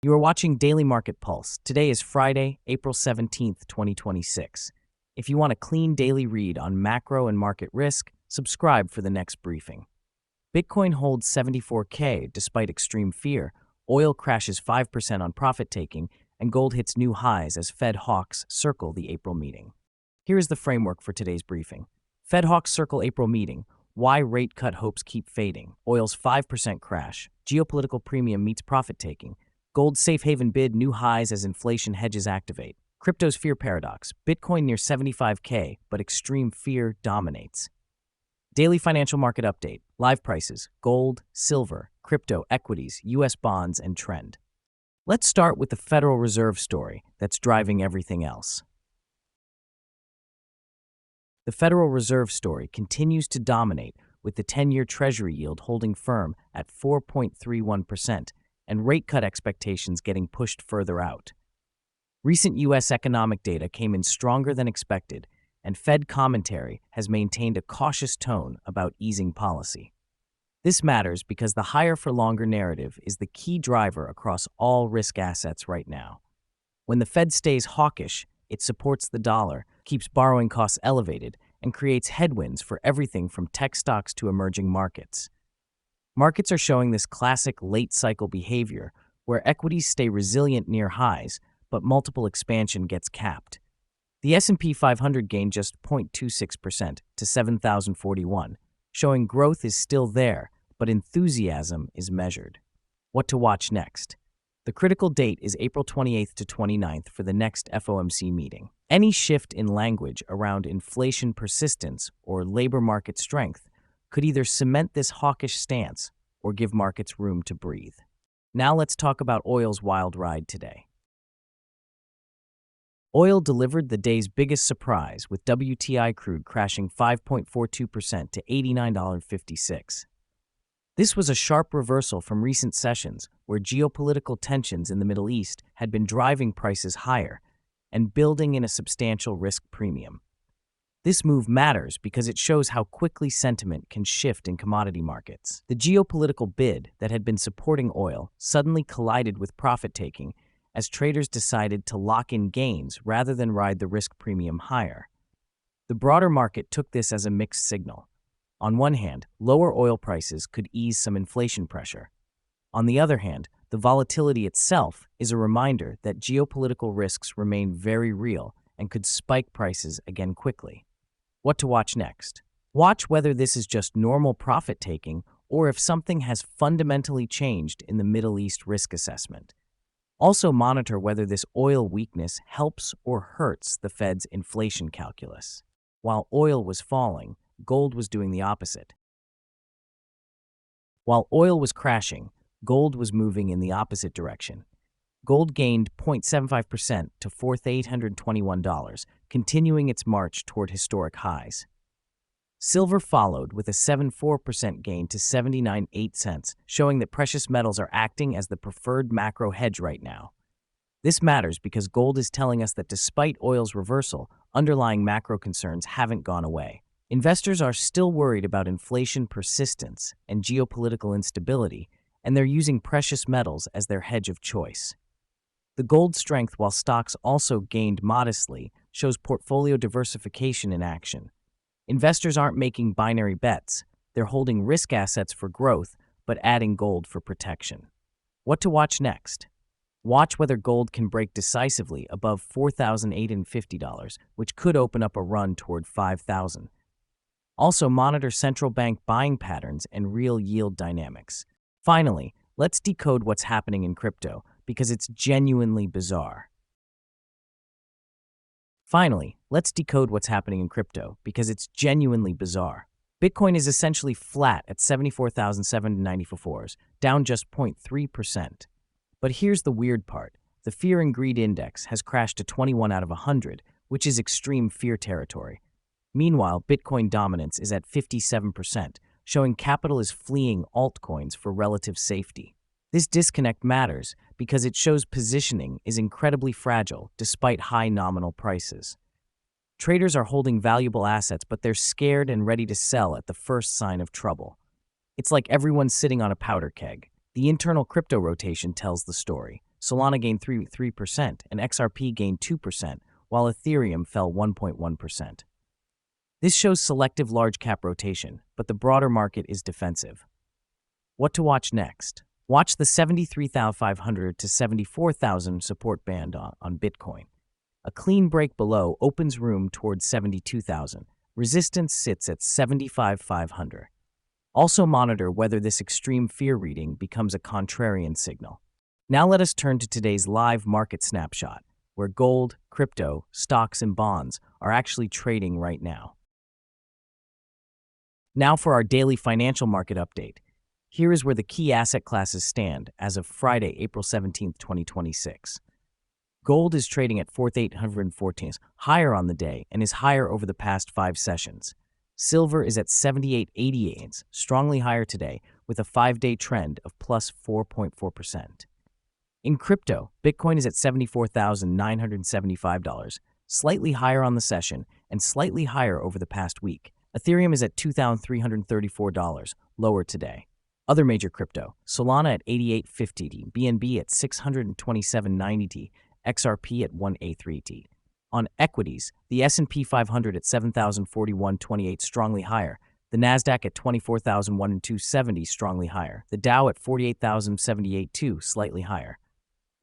You are watching Daily Market Pulse. Today is Friday, April 17th, 2026. If you want a clean daily read on macro and market risk, subscribe for the next briefing. Bitcoin holds 74K despite extreme fear, oil crashes 5% on profit-taking, and gold hits new highs as Fed hawks circle the April meeting. Here is the framework for today's briefing. Fed hawks circle April meeting. Why rate cut hopes keep fading. Oil's 5% crash. Geopolitical premium meets profit-taking. Gold's safe haven bid new highs as inflation hedges activate. Crypto's fear paradox. Bitcoin near 75K, but extreme fear dominates. Daily financial market update. Live prices. Gold, silver, crypto, equities, U.S. bonds, and trend. Let's start with the Federal Reserve story that's driving everything else. The Federal Reserve story continues to dominate, with the 10-year Treasury yield holding firm at 4.31% and rate cut expectations getting pushed further out. Recent U.S. economic data came in stronger than expected, and Fed commentary has maintained a cautious tone about easing policy. This matters because the higher-for-longer narrative is the key driver across all risk assets right now. When the Fed stays hawkish, it supports the dollar, keeps borrowing costs elevated, and creates headwinds for everything from tech stocks to emerging markets. Markets are showing this classic late-cycle behavior where equities stay resilient near highs, but multiple expansion gets capped. The S&P 500 gained just 0.26% to 7,041, showing growth is still there, but enthusiasm is measured. What to watch next? The critical date is April 28th to 29th for the next FOMC meeting. Any shift in language around inflation persistence or labor market strength could either cement this hawkish stance or give markets room to breathe. Now let's talk about oil's wild ride today. Oil delivered the day's biggest surprise, with WTI crude crashing 5.42% to $89.56. This was a sharp reversal from recent sessions where geopolitical tensions in the Middle East had been driving prices higher and building in a substantial risk premium. This move matters because it shows how quickly sentiment can shift in commodity markets. The geopolitical bid that had been supporting oil suddenly collided with profit-taking as traders decided to lock in gains rather than ride the risk premium higher. The broader market took this as a mixed signal. On one hand, lower oil prices could ease some inflation pressure. On the other hand, the volatility itself is a reminder that geopolitical risks remain very real and could spike prices again quickly. What to watch next? Watch whether this is just normal profit-taking or if something has fundamentally changed in the Middle East risk assessment. Also monitor whether this oil weakness helps or hurts the Fed's inflation calculus. While oil was falling, gold was doing the opposite. While oil was crashing, gold was moving in the opposite direction. Gold gained 0.75% to $4,821, continuing its march toward historic highs. Silver followed with a 7.4% gain to 79.8 cents, showing that precious metals are acting as the preferred macro hedge right now. This matters because gold is telling us that despite oil's reversal, underlying macro concerns haven't gone away. Investors are still worried about inflation persistence and geopolitical instability, and they're using precious metals as their hedge of choice. The gold strength, while stocks also gained modestly, shows portfolio diversification in action. Investors aren't making binary bets. They're holding risk assets for growth, but adding gold for protection. What to watch next? Watch whether gold can break decisively above $4,850, which could open up a run toward $5,000. Also monitor central bank buying patterns and real yield dynamics. Finally, let's decode what's happening in crypto, because it's genuinely bizarre. Bitcoin is essentially flat at 74,794, down just 0.3%. But here's the weird part. The Fear and Greed Index has crashed to 21 out of 100, which is extreme fear territory. Meanwhile, Bitcoin dominance is at 57%, showing capital is fleeing altcoins for relative safety. This disconnect matters because it shows positioning is incredibly fragile despite high nominal prices. Traders are holding valuable assets, but they're scared and ready to sell at the first sign of trouble. It's like everyone's sitting on a powder keg. The internal crypto rotation tells the story. Solana gained 3%, and XRP gained 2%, while Ethereum fell 1.1%. This shows selective large cap rotation, but the broader market is defensive. What to watch next? Watch the 73,500 to 74,000 support band on Bitcoin. A clean break below opens room towards 72,000. Resistance sits at 75,500. Also monitor whether this extreme fear reading becomes a contrarian signal. Now let us turn to today's live market snapshot, where gold, crypto, stocks, and bonds are actually trading right now. Now for our daily financial market update. Here is where the key asset classes stand as of Friday, April 17, 2026. Gold is trading at 4,814, higher on the day, and is higher over the past 5 sessions. Silver is at 78.88, strongly higher today, with a 5-day trend of plus 4.4%. In crypto, Bitcoin is at $74,975, slightly higher on the session and slightly higher over the past week. Ethereum is at $2,334, lower today. Other major crypto, Solana at 88.50, BNB at 627.90, XRP at 1A3T. On equities, the S&P 500 at 7,041.28, strongly higher. The Nasdaq at 24,001.270, strongly higher. The Dow at 48,078.2, slightly higher.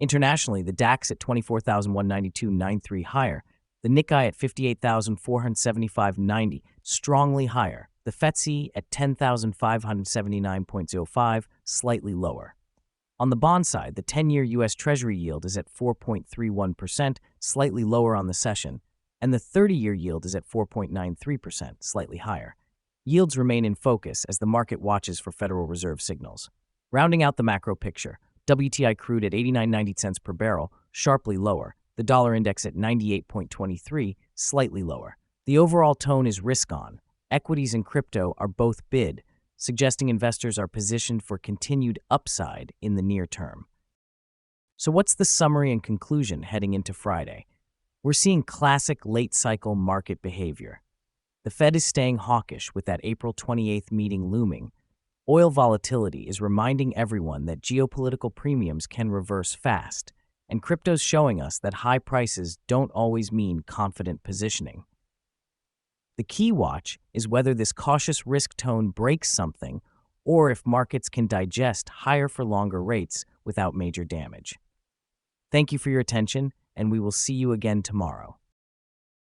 Internationally, the DAX at 24,192.93, higher. The Nikkei at 58,475.90, strongly higher. The FTSE at 10,579.05, slightly lower. On the bond side, the 10-year U.S. Treasury yield is at 4.31%, slightly lower on the session, and the 30-year yield is at 4.93%, slightly higher. Yields remain in focus as the market watches for Federal Reserve signals. Rounding out the macro picture, WTI crude at 89.90 per barrel, sharply lower. The dollar index at 98.23, slightly lower. The overall tone is risk-on. Equities and crypto are both bid, suggesting investors are positioned for continued upside in the near term. So what's the summary and conclusion heading into Friday? We're seeing classic late-cycle market behavior. The Fed is staying hawkish with that April 28th meeting looming. Oil volatility is reminding everyone that geopolitical premiums can reverse fast, and crypto's showing us that high prices don't always mean confident positioning. The key watch is whether this cautious risk tone breaks something or if markets can digest higher for longer rates without major damage. Thank you for your attention, and we will see you again tomorrow.